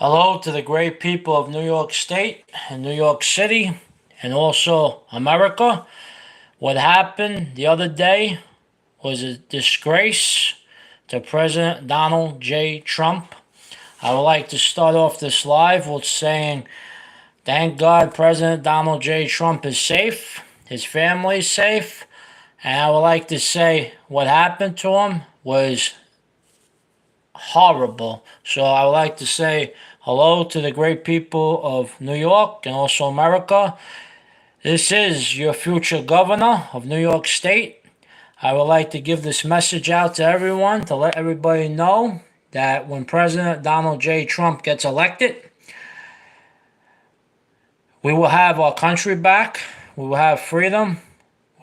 Hello to the great people of New York State and New York City and also America. What happened the other day was a disgrace to President Donald J. Trump. I would like to start off this live with saying, thank God President Donald J. Trump is safe, his family is safe, and I would like to say what happened to him was horrible. So I would like to say hello to the great people of New York and also America. This is your future governor of New York State. I would like to give this message out to everyone to let everybody know that when President Donald J. Trump gets elected, we will have our country back. We will have freedom.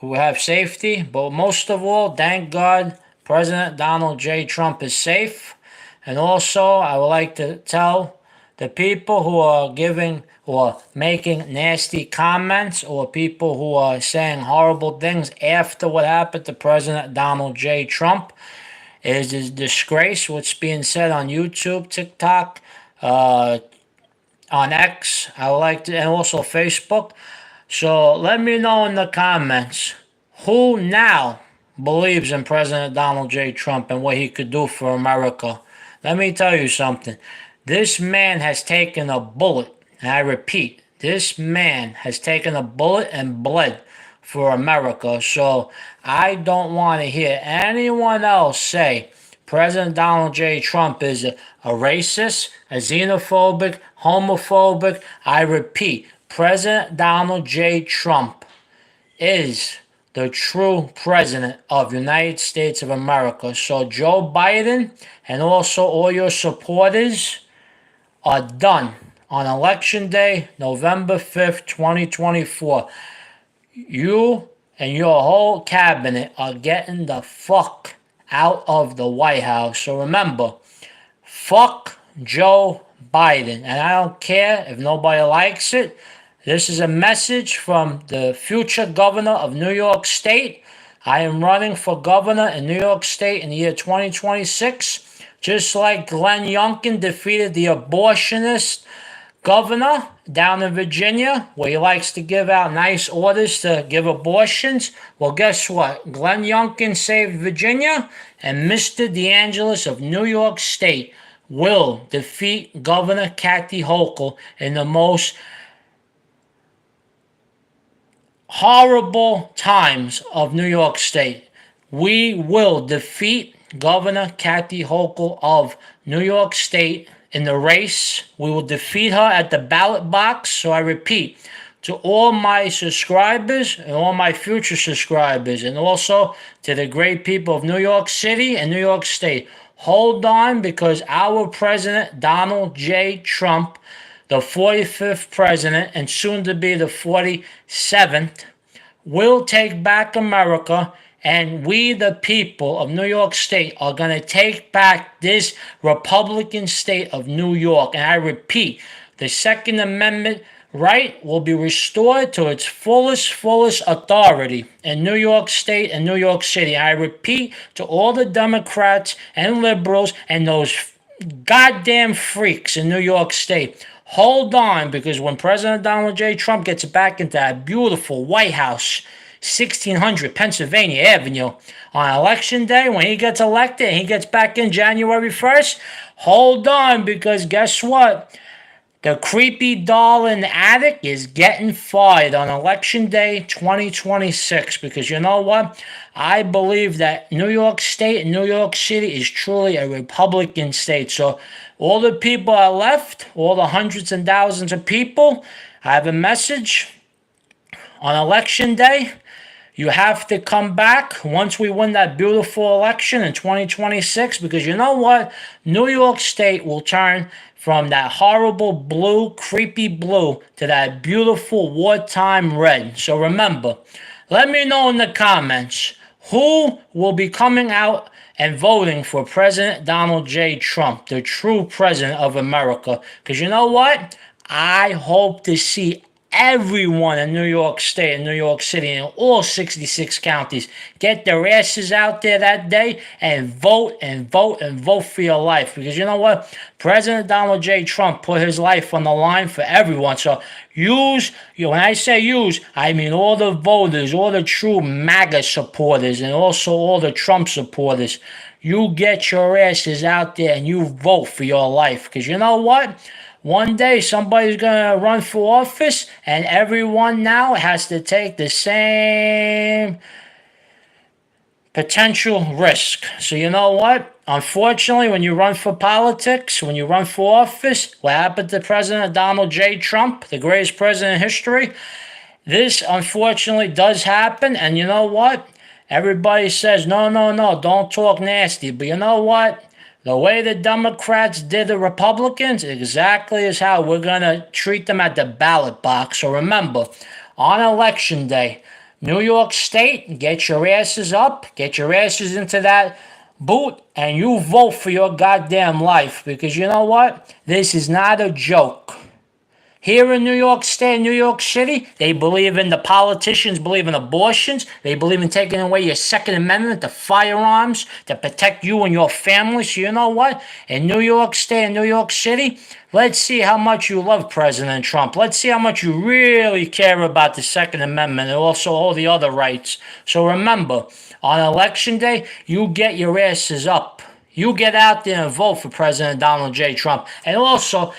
We will have safety. But most of all, thank God President Donald J. Trump is safe. And also, I would like to tell the people who are giving or making nasty comments or people who are saying horrible things after what happened to President Donald J. Trump, it is a disgrace what's being said on YouTube, TikTok, on X, I would like to, and also Facebook. So let me know in the comments who now believes in President Donald J. Trump and what he could do for America. Let me tell you something. This man has taken a bullet, and I repeat, this man has taken a bullet and bled for America. So I don't want to hear anyone else say President Donald J. Trump is a racist, a xenophobic, homophobic. I repeat, President Donald J. Trump is the true president of the United States of America. So Joe Biden and also all your supporters are done on Election Day, November 5th, 2024. You and your whole cabinet are getting the fuck out of the White House. So remember, fuck Joe Biden. And I don't care if nobody likes it. This is a message from the future governor of New York State. I am running for governor in New York State in the year 2026. Just like Glenn Youngkin defeated the abortionist governor down in Virginia, where he likes to give out nice orders to give abortions. Well, guess what? Glenn Youngkin saved Virginia, and Mr. DeAngelis of New York State will defeat Governor Kathy Hochul in the most horrible times of New York State. We will defeat Governor Kathy Hochul of New York State in the race. We will defeat her at the ballot box. So I repeat, to all my subscribers and all my future subscribers, and also to the great people of New York City and New York State, hold on, because our president, Donald J. Trump, the 45th president and soon to be the 47th, will take back America, and we, the people of New York State, are going to take back this Republican state of New York. And I repeat, the Second Amendment right will be restored to its fullest authority in New York State and New York City. I repeat to all the Democrats and liberals and those goddamn freaks in New York State, hold on, because when President Donald J. Trump gets back into that beautiful White House, 1600 Pennsylvania Avenue, on Election Day, when he gets elected and he gets back in January 1st, hold on, because guess what? The creepy doll in the attic is getting fired on Election Day 2026, because you know what? I believe that New York State and New York City is truly a Republican state. So all the people that left, all the hundreds and thousands of people, I have a message. On Election Day, you have to come back once we win that beautiful election in 2026, because you know what? New York State will turn from that horrible blue, creepy blue, to that beautiful wartime red. So remember, let me know in the comments who will be coming out and voting for President Donald J. Trump, the true president of America. Because you know what? I hope to see everyone in New York State and New York City and all 66 counties get their asses out there that day and vote and vote and vote for your life. Because you know what? President Donald J. Trump put his life on the line for everyone. So when I say use, I mean all the voters, all the true MAGA supporters, and also all the Trump supporters. You get your asses out there and you vote for your life. Because you know what? One day somebody's going to run for office and everyone now has to take the same potential risk. So you know what? Unfortunately, when you run for politics, when you run for office, what happened to President Donald J. Trump, the greatest president in history? This unfortunately does happen. And you know what? Everybody says, no, no, no, don't talk nasty. But you know what? The way the Democrats did the Republicans exactly is how we're going to treat them at the ballot box. So remember, on election day, New York State, get your asses up, get your asses into that boot, and you vote for your goddamn life. Because you know what? This is not a joke. Here in New York State, New York City, they believe in the politicians, believe in abortions. They believe in taking away your Second Amendment, the firearms, to protect you and your family. So you know what? In New York State and New York City, let's see how much you love President Trump. Let's see how much you really care about the Second Amendment and also all the other rights. So remember, on Election Day, you get your asses up. You get out there and vote for President Donald J. Trump. And also,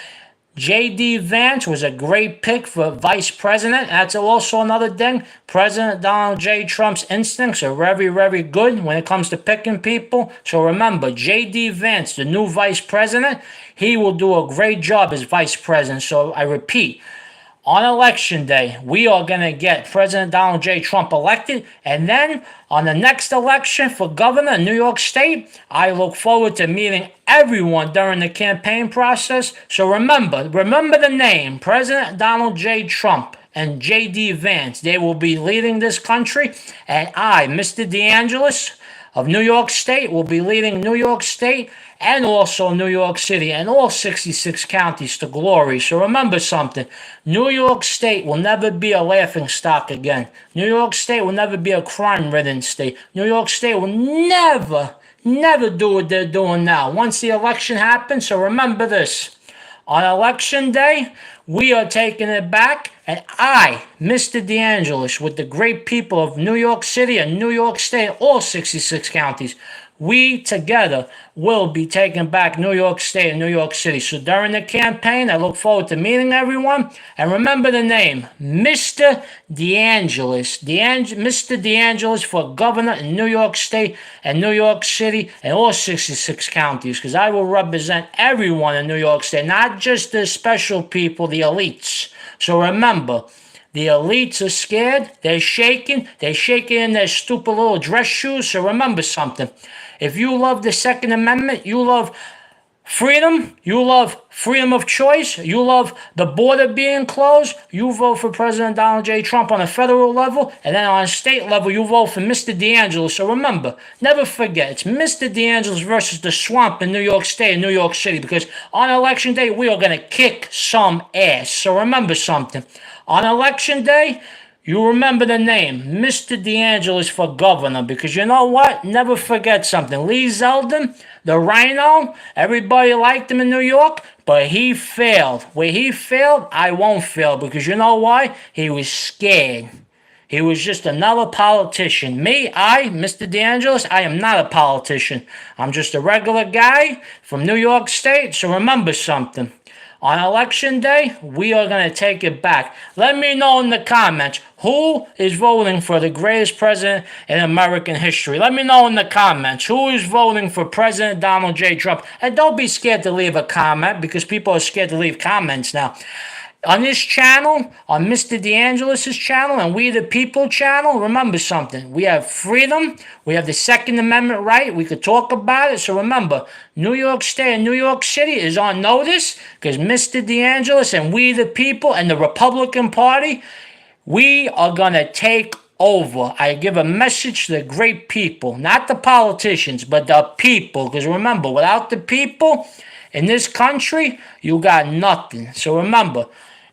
J.D. Vance was a great pick for vice president. That's also another thing. President Donald J. Trump's instincts are very, very good when it comes to picking people. So remember, J.D. Vance, the new vice president, he will do a great job as vice president. So I repeat, on election day, we are going to get President Donald J. Trump elected. And then on the next election for governor in New York State, I look forward to meeting everyone during the campaign process. So remember the name, President Donald J. Trump and J.D. Vance. They will be leading this country. And I, Mr. DeAngelis of New York State, will be leading New York State and also New York City and all 66 counties to glory. So remember something. New York State will never be a laughing stock again. New York State will never be a crime-ridden state. New York State will never do what they're doing now once the election happens. So remember this. On election day, we are taking it back, and I, Mr. DeAngelis, with the great people of New York City and New York State, all 66 counties, we together will be taking back New York State and New York City. So during the campaign, I look forward to meeting everyone. And remember the name, Mr. DeAngelis. Mr. DeAngelis for governor in New York State and New York City and all 66 counties. Because I will represent everyone in New York State, not just the special people, the elites. So remember, the elites are scared. They're shaking in their stupid little dress shoes. So remember something. If you love the Second Amendment, you love freedom, you love freedom of choice, you love the border being closed, you vote for President Donald J. Trump on a federal level, and then on a state level, you vote for Mr. DeAngelis. So remember, never forget, it's Mr. DeAngelis versus the swamp in New York State and New York City, because on Election Day, we are going to kick some ass. So remember something. On Election Day, you remember the name, Mr. DeAngelis for governor, because you know what? Never forget something. Lee Zeldin, the rhino, everybody liked him in New York, but he failed. Where he failed, I won't fail, because you know why? He was scared. He was just another politician. Mr. DeAngelis, I am not a politician. I'm just a regular guy from New York State, so remember something. On Election Day, we are going to take it back. Let me know in the comments who is voting for the greatest president in American history. Let me know in the comments who is voting for President Donald J. Trump. And don't be scared to leave a comment, because people are scared to leave comments now. On this channel, on Mr. DeAngelis' channel and We the People channel, remember something. We have freedom. We have the Second Amendment right. We could talk about it. So remember, New York State and New York City is on notice, because Mr. DeAngelis and We the People and the Republican Party, we are going to take over. I give a message to the great people, not the politicians, but the people. Because remember, without the people in this country, you got nothing. So remember,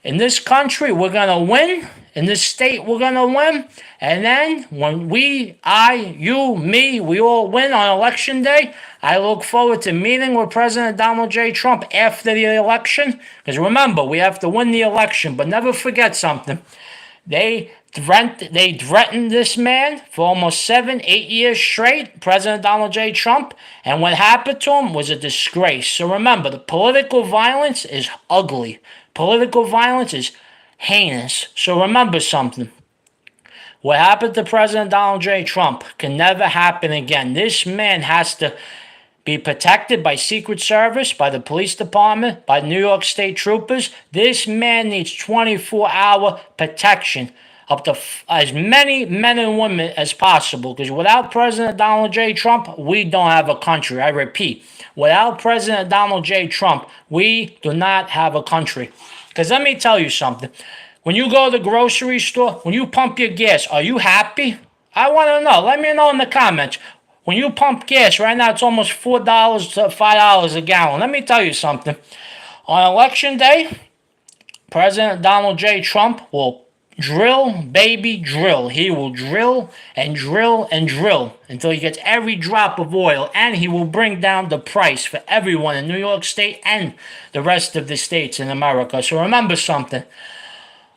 In this country, we're going to win. In this state, we're going to win. And then when we all win on election day, I look forward to meeting with President Donald J. Trump after the election. Because remember, we have to win the election. But never forget something. They threatened this man for almost 7-8 years straight, President Donald J. Trump, and what happened to him was a disgrace. So remember, the political violence is ugly. Political violence is heinous. So remember something. What happened to President Donald J. Trump can never happen again. This man has to be protected by Secret Service, by the police department, by New York State troopers. This man needs 24-hour protection up to as many men and women as possible. Because without President Donald J. Trump, we don't have a country. I repeat, without President Donald J. Trump, we do not have a country. Because let me tell you something. When you go to the grocery store, when you pump your gas, are you happy? I want to know. Let me know in the comments. When you pump gas, right now it's almost $4 to $5 a gallon. Let me tell you something. On election day, President Donald J. Trump will drill, baby, drill. He will drill and drill and drill until he gets every drop of oil, and he will bring down the price for everyone in New York State and the rest of the states in America. So remember something.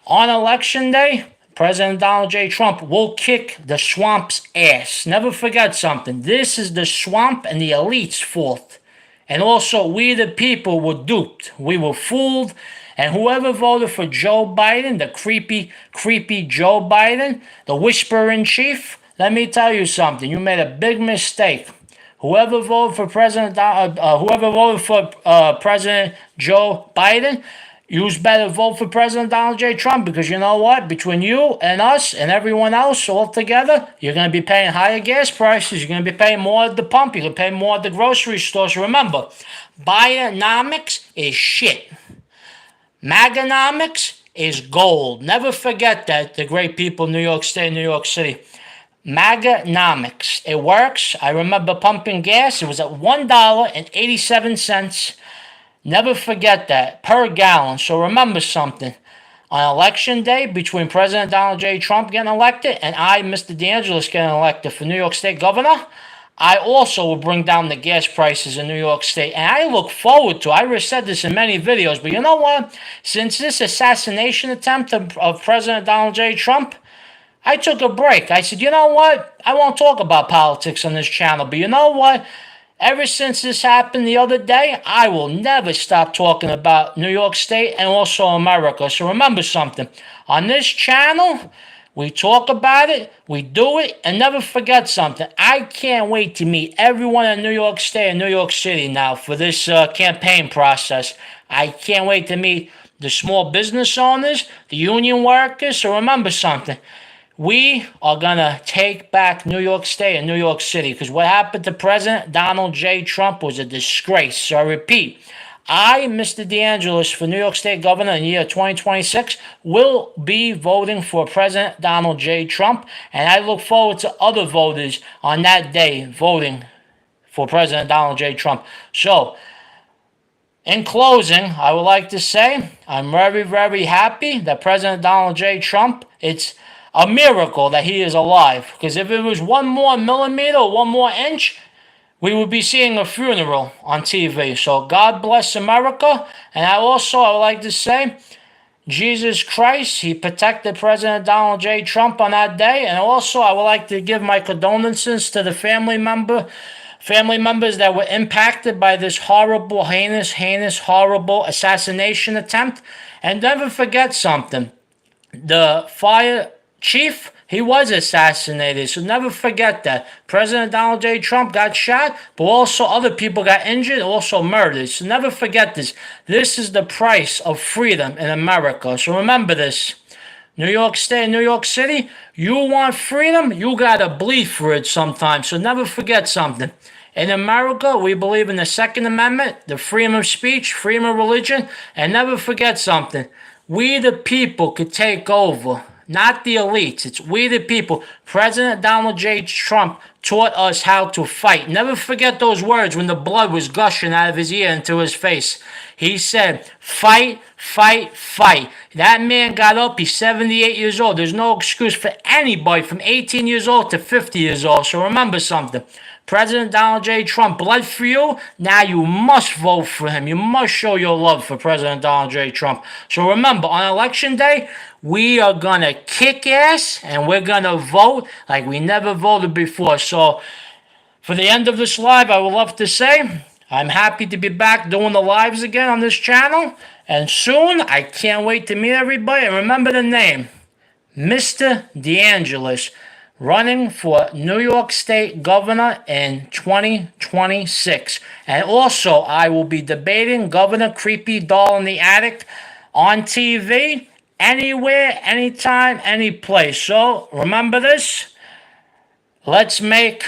On election day, President Donald J. Trump will kick the swamp's ass. Never forget something. This is the swamp and the elite's fault. And also, we the people were duped. We were fooled. And whoever voted for Joe Biden, the creepy Joe Biden, the whisperer in chief, let me tell you something. You made a big mistake. Whoever voted for President Joe Biden, you better vote for President Donald J. Trump, because you know what? Between you and us and everyone else all together, you're going to be paying higher gas prices. You're going to be paying more at the pump. You're going to pay more at the grocery stores. Remember, Bidenomics is shit. MAGAnomics is gold. Never forget that, the great people in New York State, New York City. MAGAnomics. It works. I remember pumping gas. It was at $1.87. Never forget that, per gallon. So remember something. On election day, between President Donald J. Trump getting elected and I, Mr. DeAngelis, getting elected for New York State governor, I also will bring down the gas prices in New York State. And I look forward to, I said this in many videos, but you know what? Since this assassination attempt of President Donald J. Trump, I took a break. I said, you know what? I won't talk about politics on this channel, but you know what? Ever since this happened the other day, I will never stop talking about New York State and also America. So remember something. On this channel, we talk about it, we do it, and never forget something. I can't wait to meet everyone in New York State and New York City now for this campaign process. I can't wait to meet the small business owners, the union workers. So remember something. We are going to take back New York State and New York City, because what happened to President Donald J. Trump was a disgrace. So I repeat, I, Mr. DeAngelis, for New York State Governor in the year 2026, will be voting for President Donald J. Trump, and I look forward to other voters on that day voting for President Donald J. Trump. So, in closing, I would like to say I'm very, very happy that President Donald J. Trump, it's a miracle that he is alive. Because if it was one more millimeter or one more inch, we would be seeing a funeral on TV. So God bless America. And I would like to say, Jesus Christ, he protected President Donald J. Trump on that day. And also, I would like to give my condolences to the family members that were impacted by this horrible, heinous, horrible assassination attempt. And never forget something. The fire chief, he was assassinated. So never forget that. President Donald J. Trump got shot, but also other people got injured, also murdered. So never forget this. This is the price of freedom in America. So remember this. New York State and New York City, you want freedom, you gotta bleed for it sometimes. So never forget something. In America, we believe in the Second Amendment, the freedom of speech, freedom of religion, and never forget something. We the people could take over not the elites. It's we the people. President Donald J. Trump taught us how to fight. Never forget those words when the blood was gushing out of his ear into his face. He said, fight, fight, fight. That man got up. He's 78 years old. There's no excuse for anybody from 18 years old to 50 years old. So remember something. President Donald J. Trump bled for you. Now you must vote for him. You must show your love for President Donald J. Trump. So remember, on election day, we are going to kick ass and we're going to vote like we never voted before. So for the end of this live, I would love to say I'm happy to be back doing the lives again on this channel. And soon, I can't wait to meet everybody. And remember the name, Mr. DeAngelis, running for New York State Governor in 2026. And also, I will be debating Governor Creepy Doll in the Attic on TV, anywhere, anytime, any place. So, remember this. Let's make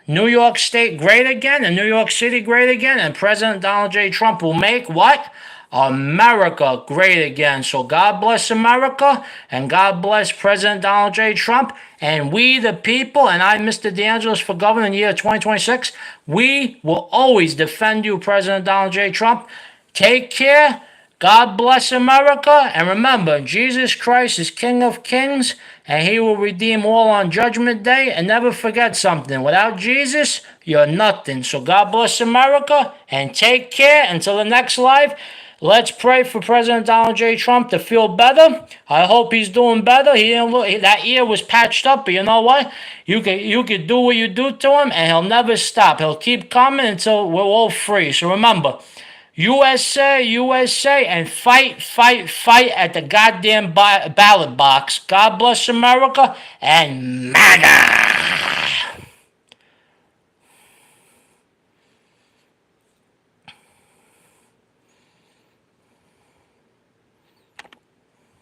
New York State great again and New York City great again. And President Donald J. Trump will make what? America great again. So God bless America and God bless President Donald J. Trump and we the people, and I, Mr. DeAngelis, for governor in the year 2026, we will always defend you, President Donald J. Trump. Take care. God bless America. And remember, Jesus Christ is King of Kings and he will redeem all on Judgment Day. And never forget something. Without Jesus, you're nothing. So God bless America and take care. Until the next live. Let's pray for President Donald J. Trump to feel better. I hope he's doing better. He didn't look, that ear was patched up, but you know what? You could do what you do to him, and he'll never stop. He'll keep coming until we're all free. So remember, USA, USA, and fight, fight, fight at the goddamn ballot box. God bless America and MAGA.